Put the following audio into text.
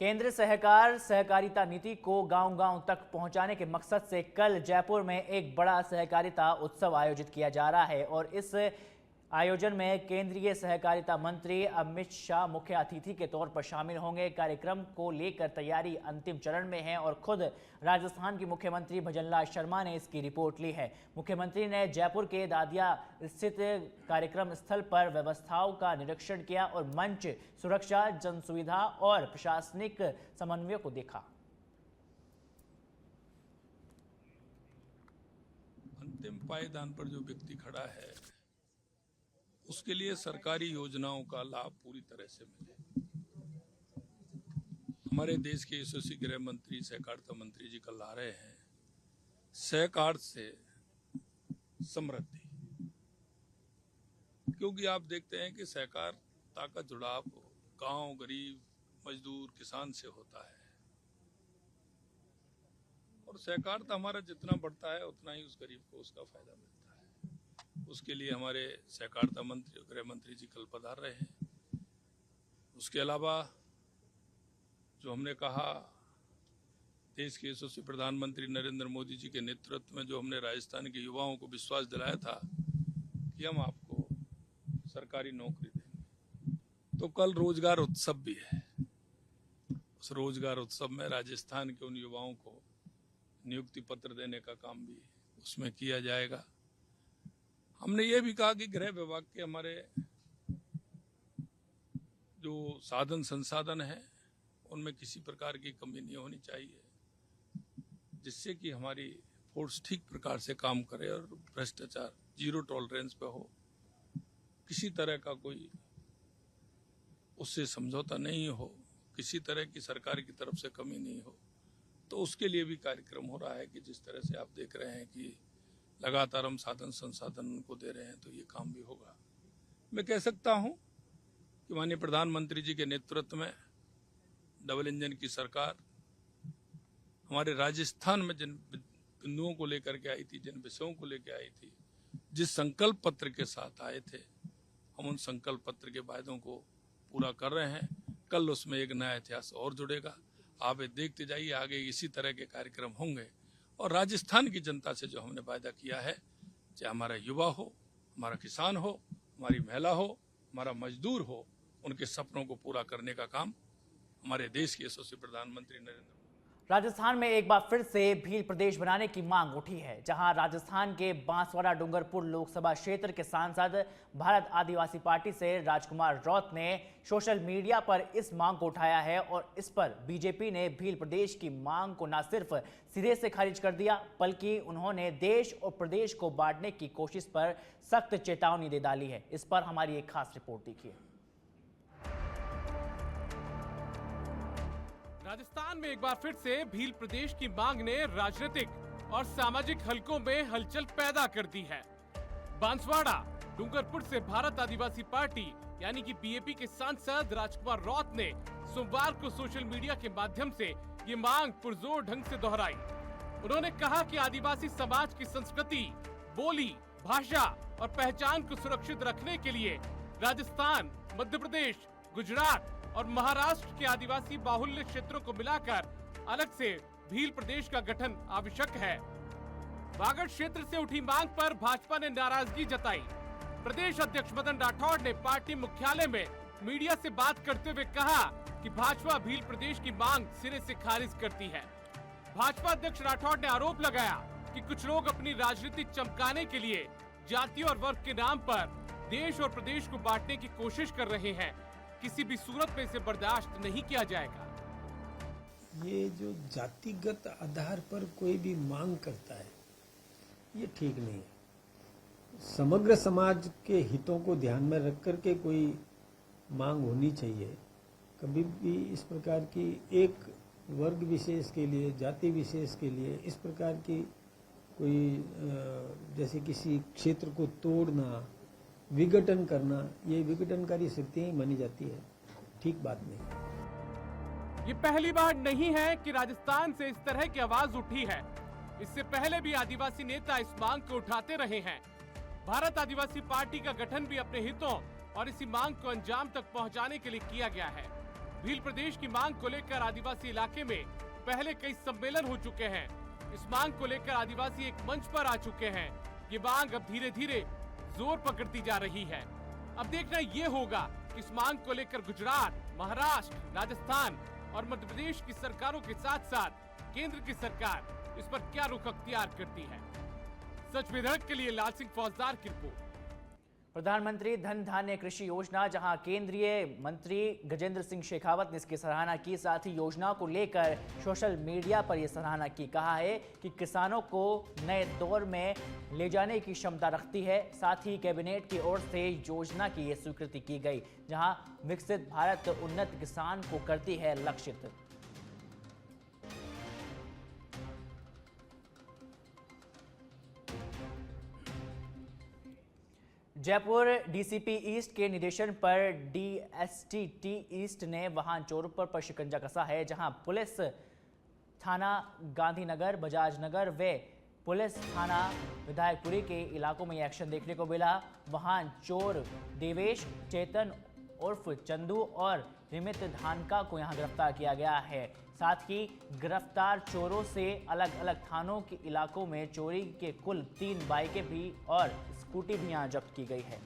केंद्र सरकार सहकारिता नीति को गांव-गांव तक पहुंचाने के मकसद से कल जयपुर में एक बड़ा सहकारिता उत्सव आयोजित किया जा रहा है और इस आयोजन में केंद्रीय सहकारिता मंत्री अमित शाह मुख्य अतिथि के तौर पर शामिल होंगे। कार्यक्रम को लेकर तैयारी अंतिम चरण में है और खुद राजस्थान की मुख्यमंत्री भजनलाल शर्मा ने इसकी रिपोर्ट ली है। मुख्यमंत्री ने जयपुर के दादिया स्थित कार्यक्रम स्थल पर व्यवस्थाओं का निरीक्षण किया और मंच, सुरक्षा, जन सुविधा और प्रशासनिक समन्वय को देखा। अंतिम पायदान पर जो व्यक्ति खड़ा है उसके लिए सरकारी योजनाओं का लाभ पूरी तरह से मिले। हमारे देश के यशस्वी गृह मंत्री सहकारिता मंत्री जी कल आ रहे हैं। सहकार से समृद्धि, क्योंकि आप देखते हैं कि सहकारिता का जुड़ाव गांव, गरीब, मजदूर, किसान से होता है और सहकारिता हमारा जितना बढ़ता है उतना ही उस गरीब को उसका फायदा मिलता है। उसके लिए हमारे सहकारिता मंत्री और गृह मंत्री जी कल पधार रहे हैं। उसके अलावा जो हमने कहा, देश के यशस्वी प्रधानमंत्री नरेंद्र मोदी जी के नेतृत्व में जो हमने राजस्थान के युवाओं को विश्वास दिलाया था कि हम आपको सरकारी नौकरी देंगे, तो कल रोजगार उत्सव भी है। उस रोजगार उत्सव में राजस्थान के उन युवाओं को नियुक्ति पत्र देने का काम भी उसमें किया जाएगा। हमने ये भी कहा कि गृह विभाग के हमारे जो साधन संसाधन हैं उनमें किसी प्रकार की कमी नहीं होनी चाहिए, जिससे कि हमारी फोर्स ठीक प्रकार से काम करे और भ्रष्टाचार जीरो टॉलरेंस पे हो, किसी तरह का कोई उससे समझौता नहीं हो, किसी तरह की सरकार की तरफ से कमी नहीं हो। तो उसके लिए भी कार्यक्रम हो रहा है कि जिस तरह से आप देख रहे हैं कि लगातार हम साधन संसाधन उनको दे रहे हैं, तो ये काम भी होगा। मैं कह सकता हूं कि माननीय प्रधानमंत्री जी के नेतृत्व में डबल इंजन की सरकार हमारे राजस्थान में जिन बिंदुओं को लेकर के आई थी, जिन विषयों को लेकर आई थी, जिस संकल्प पत्र के साथ आए थे, हम उन संकल्प पत्र के वायदों को पूरा कर रहे हैं। कल उसमें एक नया इतिहास और जुड़ेगा। आप देखते जाइए, आगे इसी तरह के कार्यक्रम होंगे और राजस्थान की जनता से जो हमने वायदा किया है, चाहे हमारा युवा हो, हमारा किसान हो, हमारी महिला हो, हमारा मजदूर हो, उनके सपनों को पूरा करने का काम हमारे देश के यशस्वी प्रधानमंत्री नरेंद्र मोदी। राजस्थान में एक बार फिर से भील प्रदेश बनाने की मांग उठी है, जहां राजस्थान के बांसवाड़ा डूंगरपुर लोकसभा क्षेत्र के सांसद भारत आदिवासी पार्टी से राजकुमार रौत ने सोशल मीडिया पर इस मांग को उठाया है और इस पर बीजेपी ने भील प्रदेश की मांग को न सिर्फ सिरे से खारिज कर दिया, बल्कि उन्होंने देश और प्रदेश को बांटने की कोशिश पर सख्त चेतावनी दे डाली है। इस पर हमारी एक खास रिपोर्ट देखिए। राजस्थान में एक बार फिर से भील प्रदेश की मांग ने राजनीतिक और सामाजिक हलकों में हलचल पैदा कर दी है। बांसवाड़ा डूंगरपुर से भारत आदिवासी पार्टी यानी कि बीएपी के सांसद राजकुमार रौत ने सोमवार को सोशल मीडिया के माध्यम से ये मांग पुरजोर ढंग से दोहराई। उन्होंने कहा कि आदिवासी समाज की संस्कृति, बोली, भाषा और पहचान को सुरक्षित रखने के लिए राजस्थान, मध्य प्रदेश, गुजरात और महाराष्ट्र के आदिवासी बाहुल्य क्षेत्रों को मिलाकर अलग से भील प्रदेश का गठन आवश्यक है। बागड़ क्षेत्र से उठी मांग पर भाजपा ने नाराजगी जताई। प्रदेश अध्यक्ष मदन राठौड़ ने पार्टी मुख्यालय में मीडिया से बात करते हुए कहा कि भाजपा भील प्रदेश की मांग सिरे से खारिज करती है। भाजपा अध्यक्ष राठौड़ ने आरोप लगाया कि कुछ लोग अपनी राजनीति चमकाने के लिए जाति और वर्ग के नाम पर देश और प्रदेश को बांटने की कोशिश कर रहे हैं। किसी भी सूरत में इसे बर्दाश्त नहीं किया जाएगा। ये जो जातिगत आधार पर कोई भी मांग करता है, ये ठीक नहीं है। समग्र समाज के हितों को ध्यान में रख कर के कोई मांग होनी चाहिए। कभी भी इस प्रकार की एक वर्ग विशेष के लिए, जाति विशेष के लिए इस प्रकार की कोई जैसे किसी क्षेत्र को तोड़ना, विघटन करना, ये विघटनकारी शक्तियां ही मानी जाती है। ठीक बात नहीं। ये पहली बार नहीं है कि राजस्थान से इस तरह की आवाज उठी है। इससे पहले भी आदिवासी नेता इस मांग को उठाते रहे हैं। भारत आदिवासी पार्टी का गठन भी अपने हितों और इसी मांग को अंजाम तक पहुंचाने के लिए किया गया है। भील प्रदेश की मांग को लेकर आदिवासी इलाके में पहले कई सम्मेलन हो चुके हैं। इस मांग को लेकर आदिवासी एक मंच पर आ चुके हैं। ये मांग अब धीरे धीरे जोर पकड़ती जा रही है। अब देखना ये होगा कि इस मांग को लेकर गुजरात, महाराष्ट्र, राजस्थान और मध्य प्रदेश की सरकारों के साथ साथ केंद्र की सरकार इस पर क्या रुख अख्तियार करती है। सच विधेयक के लिए लाल सिंह फौजदार की रिपोर्ट। प्रधानमंत्री धन धान्य कृषि योजना, जहां केंद्रीय मंत्री गजेंद्र सिंह शेखावत ने इसकी सराहना की, साथ ही योजना को लेकर सोशल मीडिया पर यह सराहना की। कहा है कि किसानों को नए दौर में ले जाने की क्षमता रखती है। साथ ही कैबिनेट की ओर से योजना की यह स्वीकृति की गई, जहां विकसित भारत उन्नत किसान को करती है लक्षित। जयपुर डीसीपी ईस्ट के निर्देशन पर डीएसटी ईस्ट ने वाहन चोरों पर शिकंजा कसा है, जहां पुलिस थाना गांधीनगर, बजाज नगर व पुलिस थाना विधायकपुरी के इलाकों में यह एक्शन देखने को मिला। वाहन चोर देवेश, चेतन उर्फ चंदू और रिमित धानका को यहां गिरफ्तार किया गया है। साथ ही गिरफ्तार चोरों से अलग अलग थानों के इलाकों में चोरी के कुल 3 बाइकें भी और स्कूटी भी यहां जब्त की गई है।